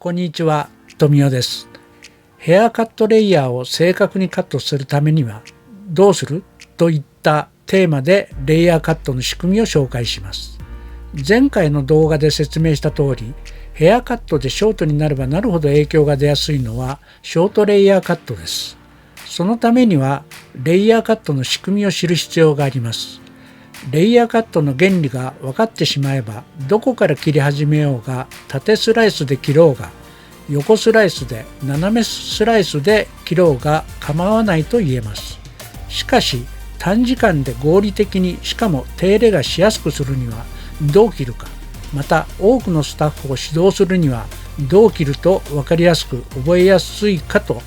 こんにちは、富代です。ヘアカットレイヤーを正確にカットするためにはどうするといったテーマでレイヤーカットの仕組みを紹介します。前回の動画で説明した通り、ヘアカットでショートになればなるほど影響が出やすいのはショートレイヤーカットです。そのためにはレイヤーカットの仕組みを知る必要があります。レイヤーカットの原理が分かってしまえば、どこから切り始めようが、縦スライスで切ろうが、横スライスで斜めスライスで切ろうが構わないと言えます。しかし短時間で合理的に、しかも手入れがしやすくするにはどう切るか、また多くのスタッフを指導するにはどう切ると分かりやすく覚えやすいかと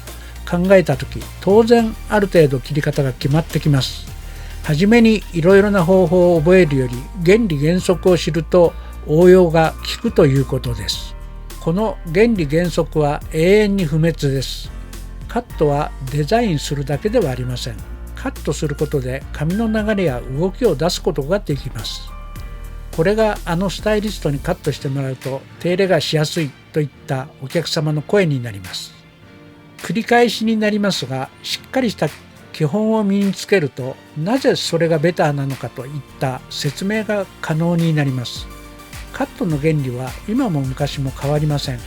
考えたとき、当然ある程度切り方が決まってきます。はじめにいろいろな方法を覚えるより、原理原則を知ると応用が効くということです。この原理原則は永遠に不滅です。カットはデザインするだけではありません。カットすることで髪の流れや動きを出すことができます。これがスタイリストにカットしてもらうと手入れがしやすいといったお客様の声になります。繰り返しになりますが、しっかりした基本を身につけると、なぜそれがベターなのかといった説明が可能になります。カットの原理は今も昔も変わりません。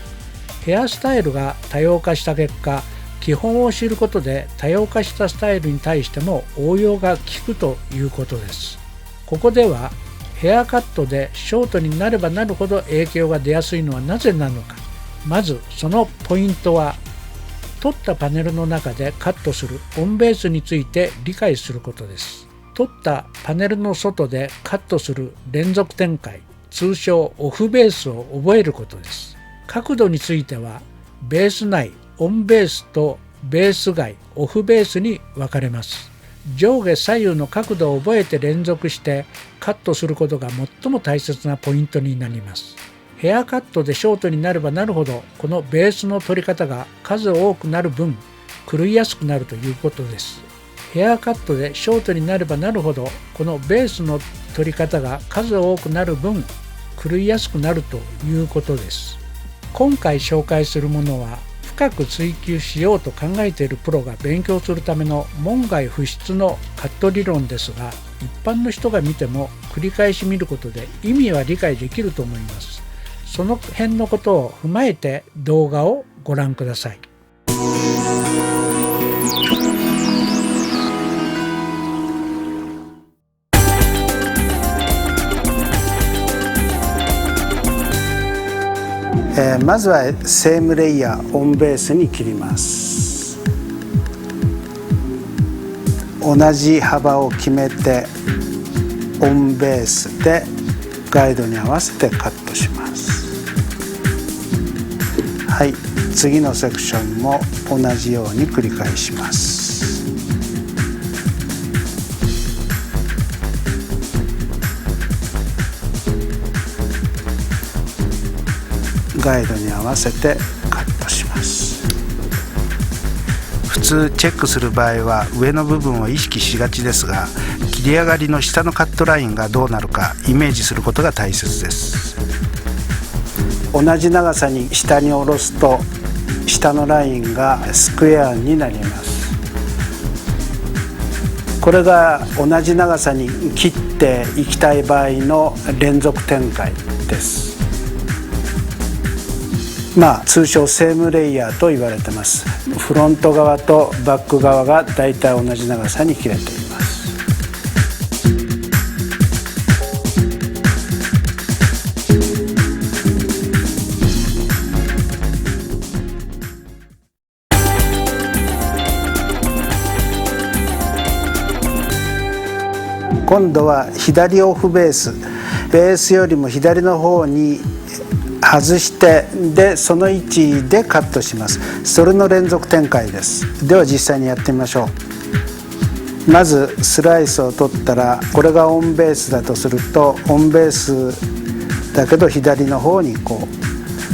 ヘアスタイルが多様化した結果、基本を知ることで多様化したスタイルに対しても応用が効くということです。ここではヘアカットでショートになればなるほど影響が出やすいのはなぜなのか。まずそのポイントは、取ったパネルの中でカットするオンベースについて理解することです。取ったパネルの外でカットする連続展開、通称オフベースを覚えることです。角度についてはベース内、オンベースとベース外、オフベースに分かれます。上下左右の角度を覚えて連続してカットすることが最も大切なポイントになります。ヘアカットでショートになればなるほど、このベースの取り方が数多くなる分、狂いやすくなるということです。ヘアカットでショートになればなるほど、このベースの取り方が数多くなる分、狂いやすくなるということです。今回紹介するものは、深く追求しようと考えているプロが勉強するための門外不出のカット理論ですが、一般の人が見ても繰り返し見ることで意味は理解できると思います。その辺のことを踏まえて動画をご覧ください。まずはセームレイヤーオンベースに切ります。同じ幅を決めてオンベースでガイドに合わせてカットします。はい、次のセクションも同じように繰り返します。ガイドに合わせてカットします。普通チェックする場合は上の部分を意識しがちですが、切り上がりの下のカットラインがどうなるかイメージすることが大切です。同じ長さに下に下ろすと下のラインがスクエアになります。これが同じ長さに切っていきたい場合の連続展開です。通称セームレイヤーと言われてます。フロント側とバック側がだいたい同じ長さに切れています。今度は左オフベース、ベースよりも左の方に外して、でその位置でカットします。それの連続展開です。では実際にやってみましょう。まずスライスを取ったら、これがオンベースだとすると、オンベースだけど左の方に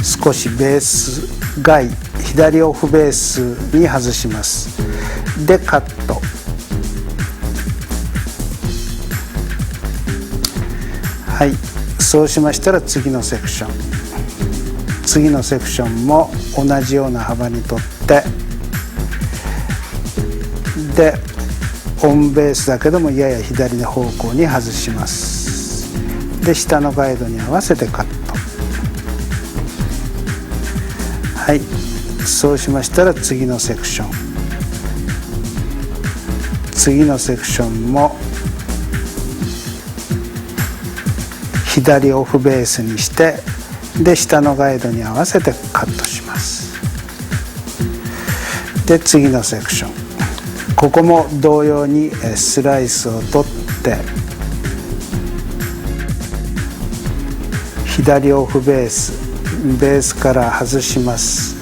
少しベース外、左オフベースに外します。でカット。はい、そうしましたら次のセクション、次のセクションも同じような幅に取って、でオンベースだけどもやや左の方向に外します。で下のガイドに合わせてカット。はい、そうしましたら次のセクションも左オフベースにして、で下のガイドに合わせてカットします。で次のセクション、ここも同様にスライスを取って左オフベースから外します。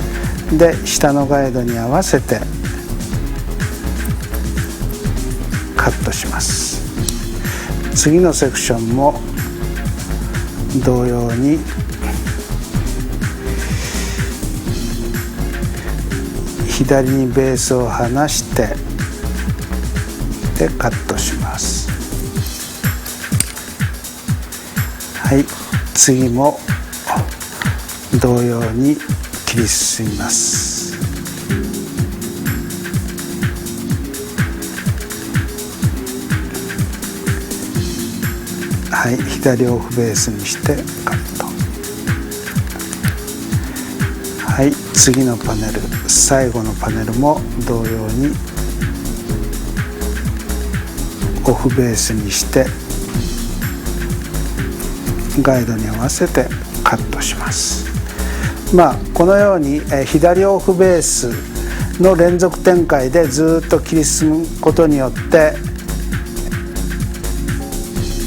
で下のガイドに合わせてカットします。次のセクションも同様に左にベースを離してでカットします。はい、次も同様に切り進みます。はい、左オフベースにしてカット。はい、次のパネル、最後のパネルも同様にオフベースにしてガイドに合わせてカットします。このように左オフベースの連続展開でずっと切り進むことによって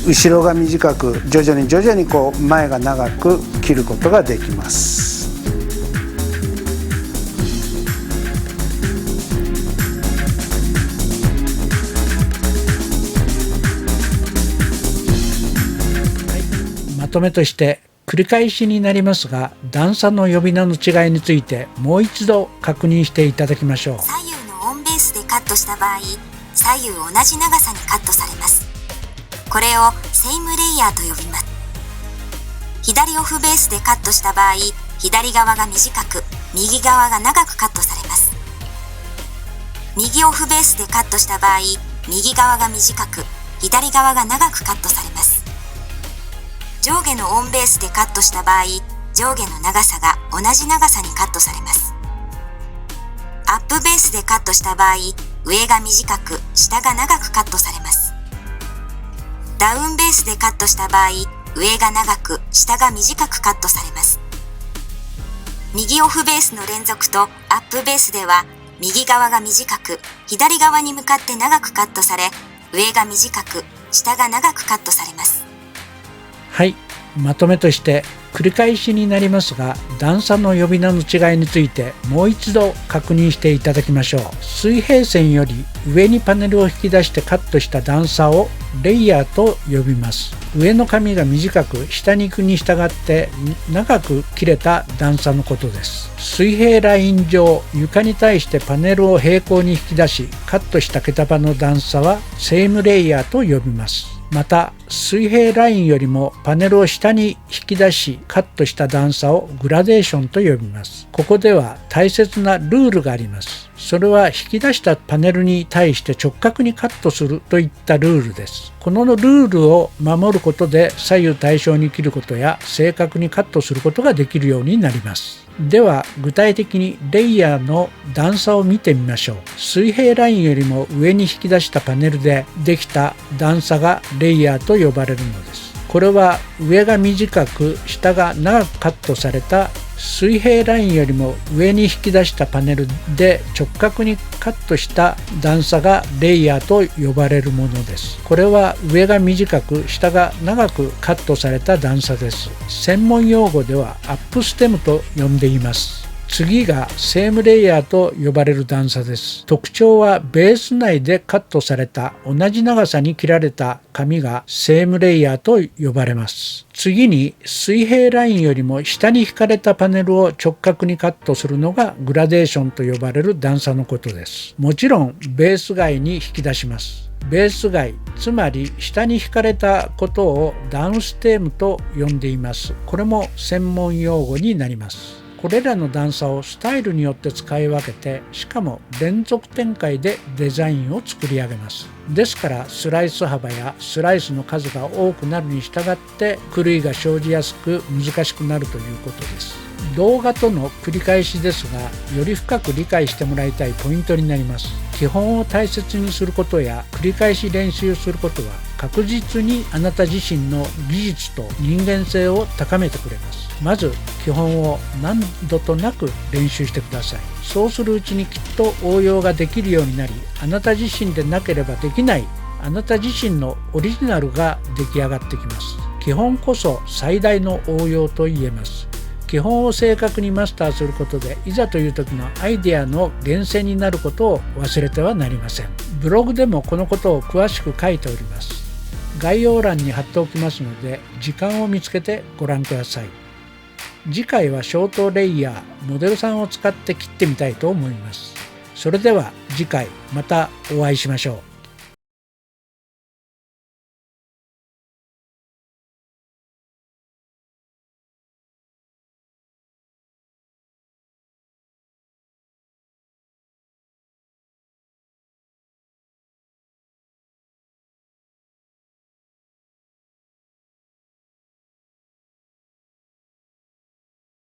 後ろが短く徐々にこう前が長く切ることができます。まとめとして繰り返しになりますが、段差の呼び名の違いについてもう一度確認していただきましょう。左右のオンベースでカットした場合、左右同じ長さにカットされます。これをセイムレイヤーと呼びます。左オフベースでカットした場合、左側が短く右側が長くカットされます。右オフベースでカットした場合、右側が短く左側が長くカットされます。上下のオンベースでカットした場合、上下の長さが同じ長さにカットされます。アップベースでカットした場合、上が短く下が長くカットされます。ダウンベースでカットした場合、上が長く下が短くカットされます。右オフベースの連続とアップベースでは、右側が短く左側に向かって長くカットされ、上が短く下が長くカットされます。はい、まとめとして繰り返しになりますが、段差の呼び名の違いについてもう一度確認していただきましょう。水平線より上にパネルを引き出してカットした段差をレイヤーと呼びます。上の紙が短く下に行くに従って長く切れた段差のことです。水平ライン上、床に対してパネルを平行に引き出しカットした毛束の段差はセイムレイヤーと呼びます。また水平ラインよりもパネルを下に引き出しカットした段差をグラデーションと呼びます。ここでは大切なルールがあります。それは引き出したパネルに対して直角にカットするといったルールです。このルールを守ることで左右対称に切ることや正確にカットすることができるようになります。では具体的にレイヤーの段差を見てみましょう。水平ラインよりも上に引き出したパネルでできた段差がレイヤーと呼ばれるのです。これは上が短く下が長くカットされた水平ラインよりも上に引き出したパネルで直角にカットした段差がレイヤーと呼ばれるものです。これは上が短く下が長くカットされた段差です。専門用語ではアップステムと呼んでいます。次がセームレイヤーと呼ばれる段差です。特徴はベース内でカットされた同じ長さに切られた紙がセームレイヤーと呼ばれます。次に水平ラインよりも下に引かれたパネルを直角にカットするのがグラデーションと呼ばれる段差のことです。もちろんベース外に引き出します。ベース外、つまり下に引かれたことをダウンステームと呼んでいます。これも専門用語になります。これらの段差をスタイルによって使い分けて、しかも連続展開でデザインを作り上げます。ですからスライス幅やスライスの数が多くなるに従って狂いが生じやすく難しくなるということです。動画との繰り返しですが、より深く理解してもらいたいポイントになります。基本を大切にすることや繰り返し練習することは確実にあなた自身の技術と人間性を高めてくれます。まず基本を何度となく練習してください。そうするうちにきっと応用ができるようになり、あなた自身でなければできないあなた自身のオリジナルが出来上がってきます。基本こそ最大の応用と言えます。基本を正確にマスターすることで、いざという時のアイデアの源泉になることを忘れてはなりません。ブログでもこのことを詳しく書いております。概要欄に貼っておきますので、時間を見つけてご覧ください。次回はショートレイヤー、モデルさんを使って切ってみたいと思います。それでは次回またお会いしましょう。